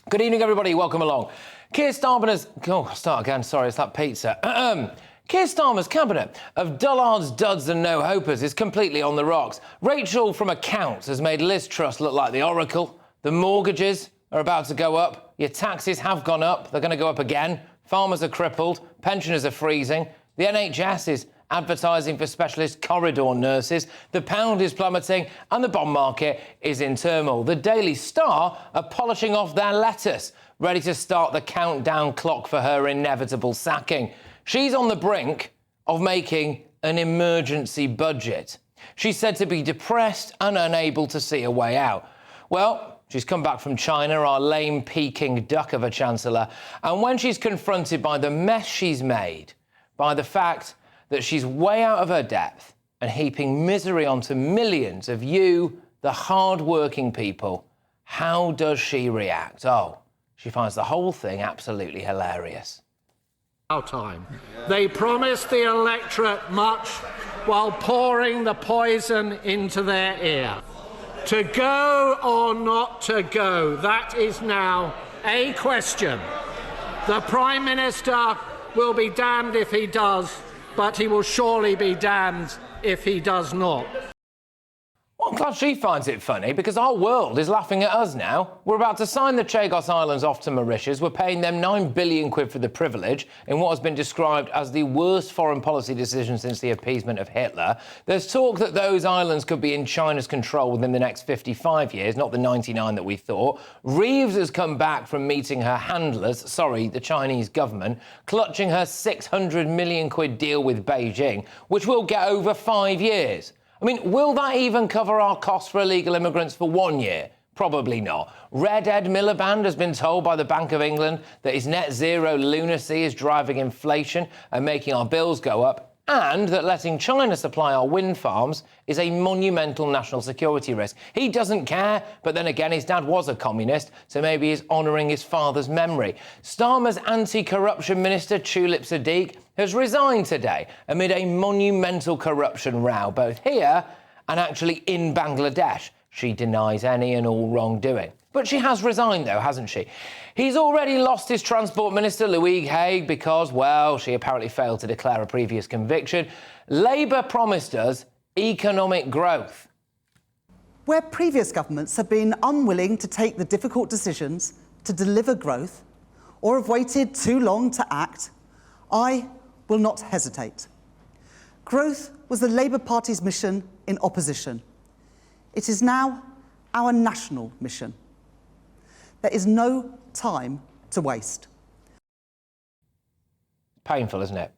Good evening, everybody. Welcome along. Keir Starmer's... Oh, I'll start again. Sorry, it's that pizza. Keir Starmer's cabinet of dullards, duds and no-hopers is completely on the rocks. Rachel from Accounts has made Liz Truss look like the Oracle. The mortgages are about to go up. Your taxes have gone up. They're going to go up again. Farmers are crippled. Pensioners are freezing. The NHS is advertising for specialist corridor nurses. The pound is plummeting and the bond market is in turmoil. The Daily Star are polishing off their lettuce, ready to start the countdown clock for her inevitable sacking. She's on the brink of making an emergency budget. She's said to be depressed and unable to see a way out. Well, she's come back from China, our lame Peking duck of a chancellor, and when she's confronted by the mess she's made, by the fact that she's way out of her depth and heaping misery onto millions of you, the hard-working people, how does she react? Oh, she finds the whole thing absolutely hilarious. Our time. They promised the electorate much while pouring the poison into their ear. To go or not to go, that is now a question. The Prime Minister will be damned if he does, but he will surely be damned if he does not. Well, I'm glad she finds it funny, because our world is laughing at us now. We're about to sign the Chagos Islands off to Mauritius. We're paying them £9 billion for the privilege in what has been described as the worst foreign policy decision since the appeasement of Hitler. There's talk that those islands could be in China's control within the next 55 years, not the 99 that we thought. Reeves has come back from meeting her handlers, the Chinese government, clutching her £600 million deal with Beijing, which will get over 5 years. I mean, will that even cover our costs for illegal immigrants for 1 year? Probably not. Red Ed Miliband has been told by the Bank of England that his net zero lunacy is driving inflation and making our bills go up, and that letting China supply our wind farms is a monumental national security risk. He doesn't care, but then again, his dad was a communist, so maybe he's honouring his father's memory. Starmer's anti-corruption minister, Tulip Siddiq, has resigned today amid a monumental corruption row, both here and actually in Bangladesh. She denies any and all wrongdoing. But she has resigned, though, hasn't she? He's already lost his Transport Minister, Louise Haigh, because, well, she apparently failed to declare a previous conviction. Labour promised us economic growth. Where previous governments have been unwilling to take the difficult decisions to deliver growth or have waited too long to act, I will not hesitate. Growth was the Labour Party's mission in opposition. It is now our national mission. There is no time to waste. Painful, isn't it?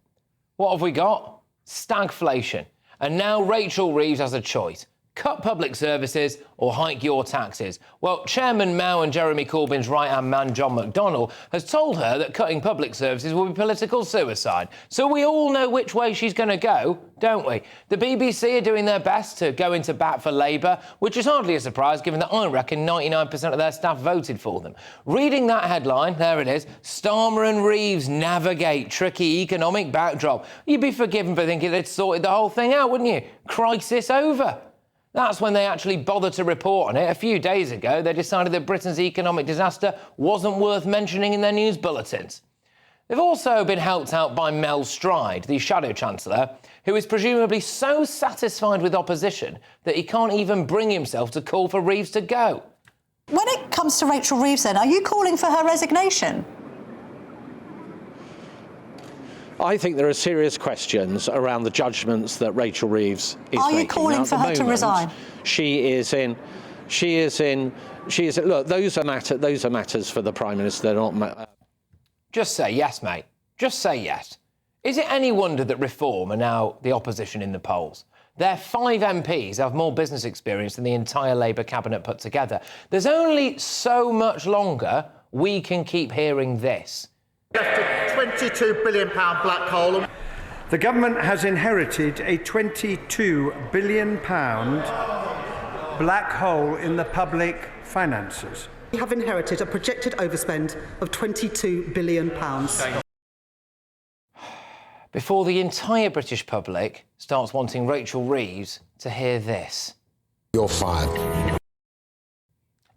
What have we got? Stagflation. And now Rachel Reeves has a choice. Cut public services or hike your taxes. Well, Chairman Mao and Jeremy Corbyn's right-hand man, John McDonnell, has told her that cutting public services will be political suicide. So we all know which way she's going to go, don't we? The BBC are doing their best to go into bat for Labour, which is hardly a surprise given that I reckon 99% of their staff voted for them. Reading that headline, there it is, Starmer and Reeves navigate tricky economic backdrop. You'd be forgiven for thinking they'd sorted the whole thing out, wouldn't you? Crisis over. That's when they actually bothered to report on it. A few days ago, they decided that Britain's economic disaster wasn't worth mentioning in their news bulletins. They've also been helped out by Mel Stride, the Shadow Chancellor, who is presumably so satisfied with opposition that he can't even bring himself to call for Reeves to go. When it comes to Rachel Reeves, then, are you calling for her resignation? I think there are serious questions around the judgments that Rachel Reeves is making. Are you calling for her to resign? Look, those are matters for the Prime Minister. They're not. Just say yes, mate. Just say yes. Is it any wonder that Reform are now the opposition in the polls? Their 5 MPs have more business experience than the entire Labour cabinet put together. There's only so much longer we can keep hearing this. £22 billion black hole. The government has inherited a £22 billion black hole in the public finances. We have inherited a projected overspend of £22 billion. Before the entire British public starts wanting Rachel Reeves to hear this. You're fired.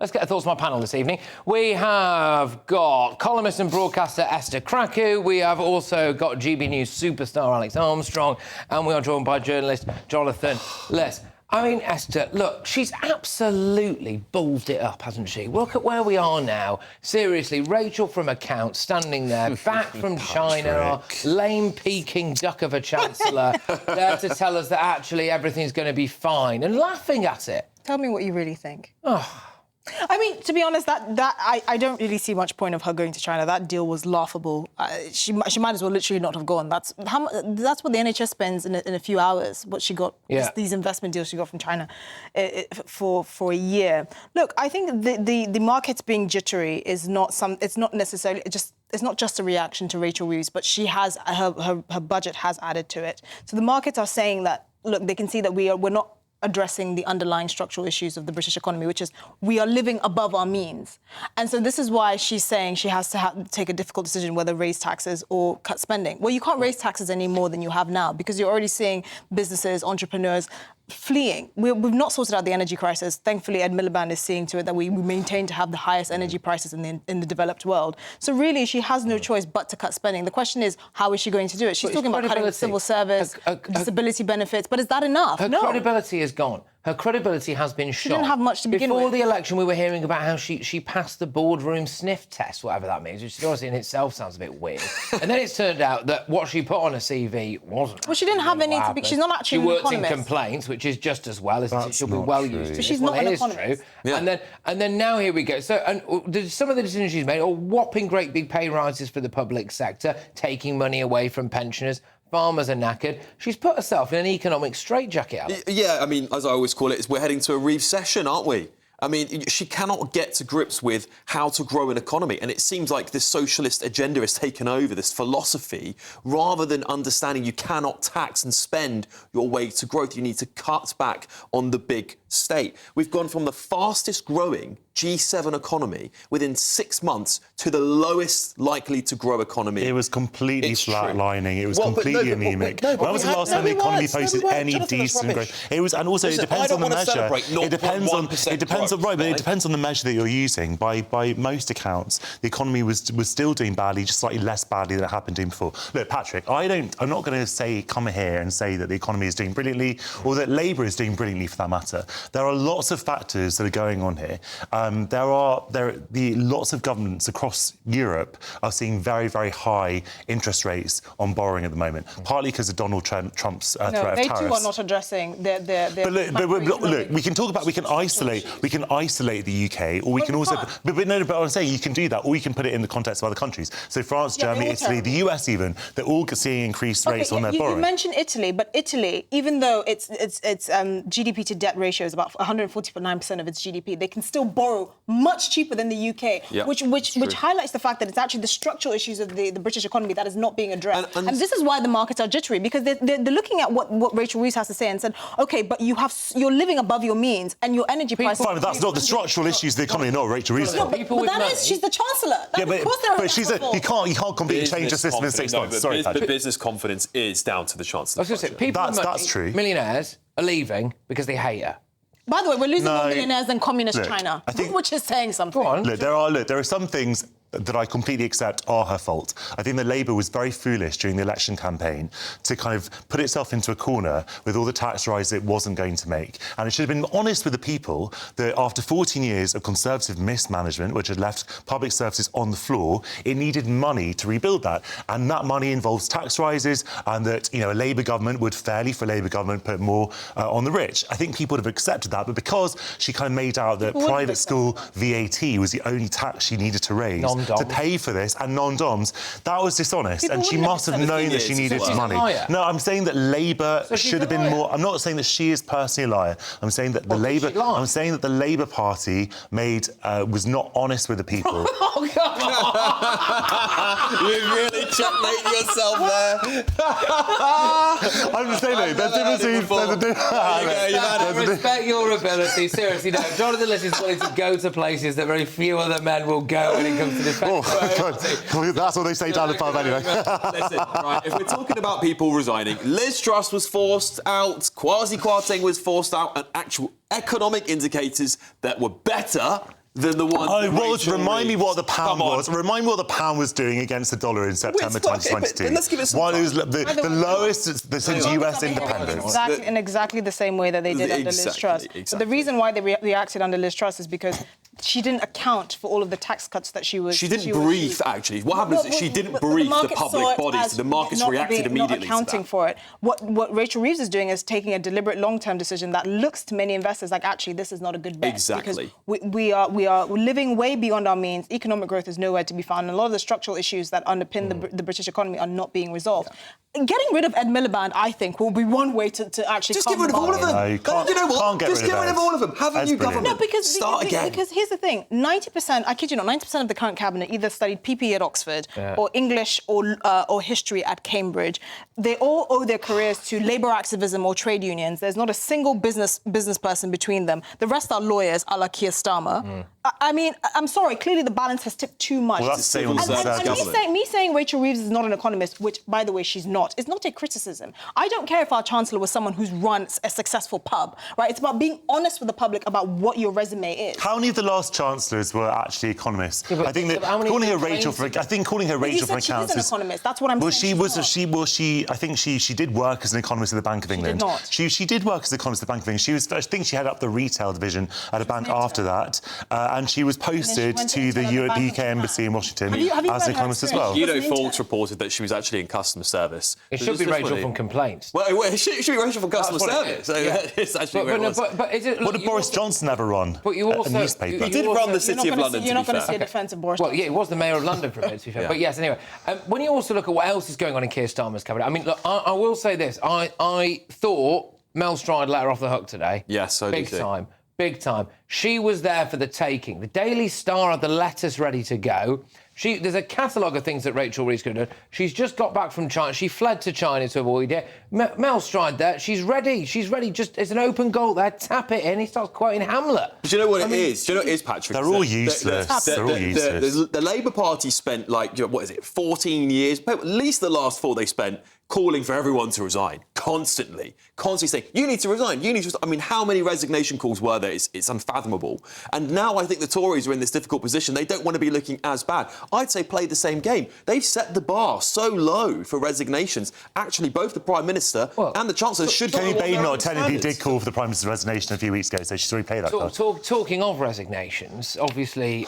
Let's get the thoughts from my panel this evening. We have got columnist and broadcaster Esther Krakow. We have also got GB News superstar Alex Armstrong. And we are joined by journalist Jonathan Less. I mean, Esther, look, she's absolutely ballsed it up, hasn't she? Look at where we are now. Seriously, Rachel from Accounts standing there, back from China, our lame peeking duck of a chancellor, there to tell us that actually everything's going to be fine and laughing at it. Tell me what you really think. Oh. I mean, to be honest, I don't really see much point of her going to China. That deal was laughable. She might as well literally not have gone. That's what the NHS spends in a few hours. What she got, these investment deals she got from China for a year. Look, I think the markets being jittery is not it's not necessarily just. It's not just a reaction to Rachel Reeves, but she has her budget has added to it. So the markets are saying that, look, they can see that we're not addressing the underlying structural issues of the British economy, which is we are living above our means. And so this is why she's saying she has to take a difficult decision whether raise taxes or cut spending. Well, you can't raise taxes any more than you have now because you're already seeing businesses, entrepreneurs fleeing. We've not sorted out the energy crisis. Thankfully, Ed Miliband is seeing to it that we maintain to have the highest energy prices in the developed world. So really, she has no choice but to cut spending. The question is, how is she going to do it? She's talking about cutting the civil service, disability benefits, but is that enough? Her credibility is gone. Her credibility has been shot. She didn't have much to begin with. Before the election, we were hearing about how she passed the boardroom sniff test, whatever that means, which obviously in itself sounds a bit weird. And then it's turned out that what she put on her CV wasn't. Well, she didn't have any. She's not actually an economist. She worked in complaints, which is just as well, isn't it? She'll be well used. But she's not an economist. True. Yeah. And then now here we go. So some of the decisions she's made are whopping great big pay rises for the public sector, taking money away from pensioners. Farmers are knackered. She's put herself in an economic straitjacket, Alex. Yeah, I mean, as I always call it, we're heading to a recession, aren't we? I mean, she cannot get to grips with how to grow an economy. And it seems like this socialist agenda has taken over, this philosophy, rather than understanding you cannot tax and spend your way to growth. You need to cut back on the big state. We've gone from the fastest growing G7 economy within 6 months to the lowest likely to grow economy. It was completely flatlining. It was completely anemic. When was the last time the economy posted any decent growth? It was, and also it depends on the measure. It depends on the measure that you're using. By most accounts, the economy was still doing badly, just slightly less badly than it happened doing before. Look, Patrick, I'm not going to come here and say that the economy is doing brilliantly or that Labour is doing brilliantly for that matter. There are lots of factors that are going on here. Lots of governments across Europe are seeing very, very high interest rates on borrowing at the moment, partly because of Donald Trump's threat of tariffs. They too are not addressing their look, we can isolate the UK, or we can also. But I'm saying you can do that, or you can put it in the context of other countries. So France, Germany, Italy, the US even, they're all seeing increased rates on their borrowing. You mentioned Italy, but Italy, even though its GDP to debt ratio is about 149% of its GDP, they can still borrow much cheaper than the UK, which highlights the fact that it's actually the structural issues of the British economy that is not being addressed. And this is why the markets are jittery, because they're looking at what Rachel Reeves has to say and said, OK, but you're living above your means and your energy prices... Fine, but that's not the structural issues of the economy, not Rachel Reeves. No, but she's the Chancellor. You can't completely change the system in 6 months. Sorry, Patrick. But business confidence is down to the Chancellor. I was going to say, people that's true. Millionaires are leaving because they hate her. By the way, we're losing more millionaires than communist China, which is saying something. Go on. There are some things that I completely accept are her fault. I think that Labour was very foolish during the election campaign to kind of put itself into a corner with all the tax rise it wasn't going to make. And it should have been honest with the people that after 14 years of Conservative mismanagement, which had left public services on the floor, it needed money to rebuild that. And that money involves tax rises, and that, a Labour government would fairly, for a Labour government, put more on the rich. I think people would have accepted that, but because she kind of made out that private school VAT was the only tax she needed to raise, to pay for this, and non-doms, that was dishonest, and she must have known that she needed money. No, I'm saying that Labour should have been more. I'm not saying that she is personally a liar. I'm saying that the Labour Party was not honest with the people. Oh, come on! You really checkmated yourself there. I'm just saying I respect your ability. Seriously, no. Jonathan Lewis is willing to go to places that very few other men will go when it comes to defence. That's what they say down the pub anyway. Listen, right, if we're talking about people resigning, Liz Truss was forced out, Kwasi Kwarteng was forced out, and actual economic indicators that were better than the one. Oh, Rachel remind me Reeves. what the pound Come on. was. Remind me what the pound was doing against the dollar in September Okay, but 2022. let's give it some While time. it was the lowest since US independence. In exactly the same way that they did under Liz Truss. But the reason why they reacted under Liz Truss is because she didn't account for all of the tax cuts that she was... She didn't brief, actually. What happened is she didn't brief the public bodies, so the markets reacted immediately not accounting for it. What Rachel Reeves is doing is taking a deliberate long-term decision that looks to many investors like, actually, this is not a good bet. Exactly. Because we are living way beyond our means. Economic growth is nowhere to be found. And a lot of the structural issues that underpin the British economy are not being resolved. Yeah. Getting rid of Ed Miliband, I think, will be one way to actually... Just get rid of all of them. No, you know what? Just get rid of all of them. Have a new government. No, because start again. Because here's the thing: 90%, I kid you not, 90% of the current cabinet either studied PPE at Oxford or English or history at Cambridge. They all owe their careers to labour activism or trade unions. There's not a single business person between them. The rest are lawyers, a la Keir Starmer. I mean, I'm sorry. Clearly, the balance has tipped too much. Well, that's the same on the and me saying Rachel Reeves is not an economist, which, by the way, she's not, is not a criticism. I don't care if our Chancellor was someone who's run a successful pub, right? It's about being honest with the public about what your resume is. How many of the last chancellors were actually economists? Yeah, I think that calling her Rachel for accounts an economist. That's what I'm saying. I think she did work as an economist at the Bank of England. Did not. She did work as an economist at the Bank of England. I think she headed up the retail division at a bank after that, and she was posted to the UK embassy in Washington as an economist as well. You know, Forbes reported that she was actually in customer service. It should be Rachel from complaints. Well, it should be Rachel from customer service. It's actually where it was. But is it? What did Boris Johnson ever run? But you also, a newspaper. He did run the City of London. You're not going to see a Okay. defence of Boris. Well, yeah, he was the mayor of London for a bit, to be fair. Yeah. But yes, anyway, when you also look at what else is going on in Keir Starmer's cabinet, I mean, look, I will say this: I thought Mel Stride let her off the hook today. Yes, so big time. Big time. She was there for the taking. The Daily Star had the letters ready to go. There's a catalogue of things that Rachel Reeves could have done. She's just got back from China. She fled to China to avoid it. Mel Stride there. She's ready. She's ready. Just it's an open goal there. Tap it in. He starts quoting Hamlet. Do you know what it is? Do you know what it is, Patrick? They're all useless. They're all useless. The Labour Party spent, 14 years, at least the last 4 they spent, calling for everyone to resign, constantly saying, you need to resign, you need to resign. I mean, how many resignation calls were there? It's unfathomable. And now I think the Tories are in this difficult position. They don't want to be looking as bad. I'd say play the same game. They've set the bar so low for resignations. Actually, both the Prime Minister and the Chancellor should... Kenny Bainott technically did call for the Prime Minister's resignation a few weeks ago, so she's already played that card. Talking of resignations, obviously,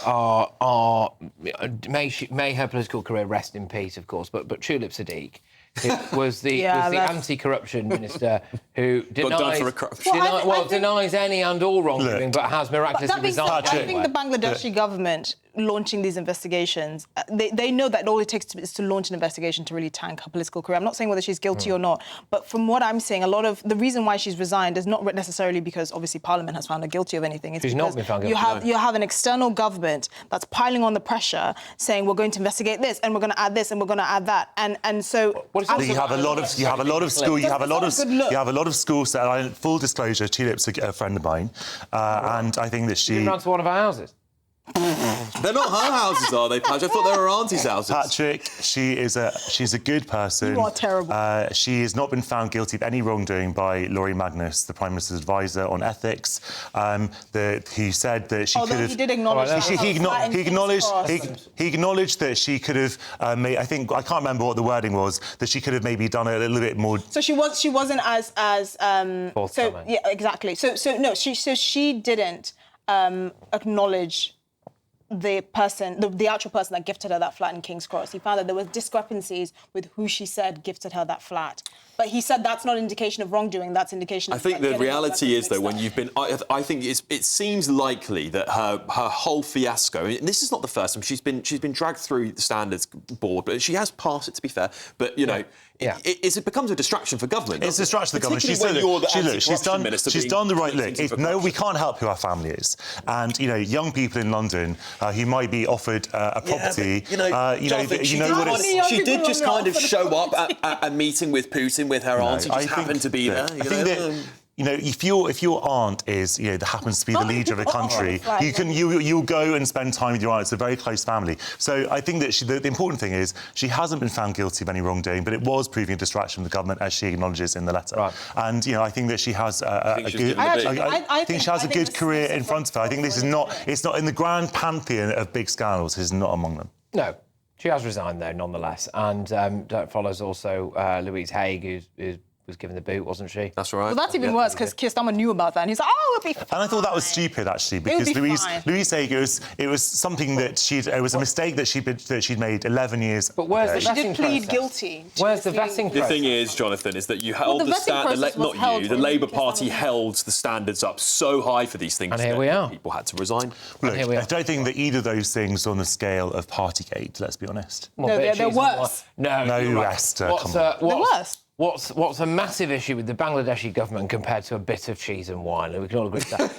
may her political career rest in peace, of course, but Tulip Sadiq... It was the anti-corruption minister who denies any and all wrongdoing, but has miraculously resigned. I think the Bangladeshi government launching these investigations, they know that all it takes is to launch an investigation to really tank her political career. I'm not saying whether she's guilty or not, but from what I'm seeing, a lot of the reason why she's resigned is not necessarily because obviously Parliament has found her guilty of anything. It's she's not been found guilty. You have an external government that's piling on the pressure, saying we're going to investigate this and we're going to add this and we're going to add that, and so you have a lot of schools that, full disclosure, Tulip's a friend of mine, and I think that she ran to one of our houses. They're not her houses, are they, Patrick? I thought they were Auntie's houses. Patrick, she's a good person. You are terrible. She has not been found guilty of any wrongdoing by Laurie Magnus, the Prime Minister's advisor on ethics. He said that she could have... he did acknowledge that. He acknowledged that she could have made... I can't remember what the wording was, that she could have maybe done a little bit more... So she wasn't as forthcoming. Yeah, exactly. She didn't acknowledge the actual person that gifted her that flat in King's Cross. He found that there were discrepancies with who she said gifted her that flat. But he said that's not an indication of wrongdoing, that's indication of... I think the reality is, though, when you've been... I think it seems likely that her whole fiasco... And this is not the first time. She's been dragged through the standards board, but she has passed it, to be fair. But, you know... Yeah. It becomes a distraction for government. It's a distraction for government. She's done the right look. No, we can't help who our family is, and young people in London who might be offered a property. She did just kind of show up at a meeting with Putin with her auntie. Just happened to be there. you know, if your aunt is, you know, that happens to be the leader of the country, you'll go and spend time with your aunt. It's a very close family. So I think that the important thing is she hasn't been found guilty of any wrongdoing, but it was proving a distraction from the government, as she acknowledges in the letter. Right. And you know, I think that she has a good career in front of her. I think this is not. It's not in the grand pantheon of big scandals. It's not among them. No. She has resigned, though, nonetheless. And that follows also Louise Haigh, who was given the boot, wasn't she? That's right. Well, that's even worse, because Keir Starmer knew about that, and he's like, oh, it'll be fine. And I thought that was stupid, actually, because Louise Haigh, it was something that it was a mistake that she'd made 11 years ago. But where's the vetting She did plead process? guilty. Where's the vetting process? The thing is, Jonathan, is that you held the vetting process was held the when Labour Keir Party Starmer- held the standards up so high for these things And here that we are. people had to resign. Look, here we are. I don't think that either of those things are on the scale of Partygate, let's be honest. Well, No, bit of they're cheese and worse. wine. No, you're right. Esther, come on. They're worse. What's a massive issue with the Bangladeshi government compared to a bit of cheese and wine? We can all agree to that.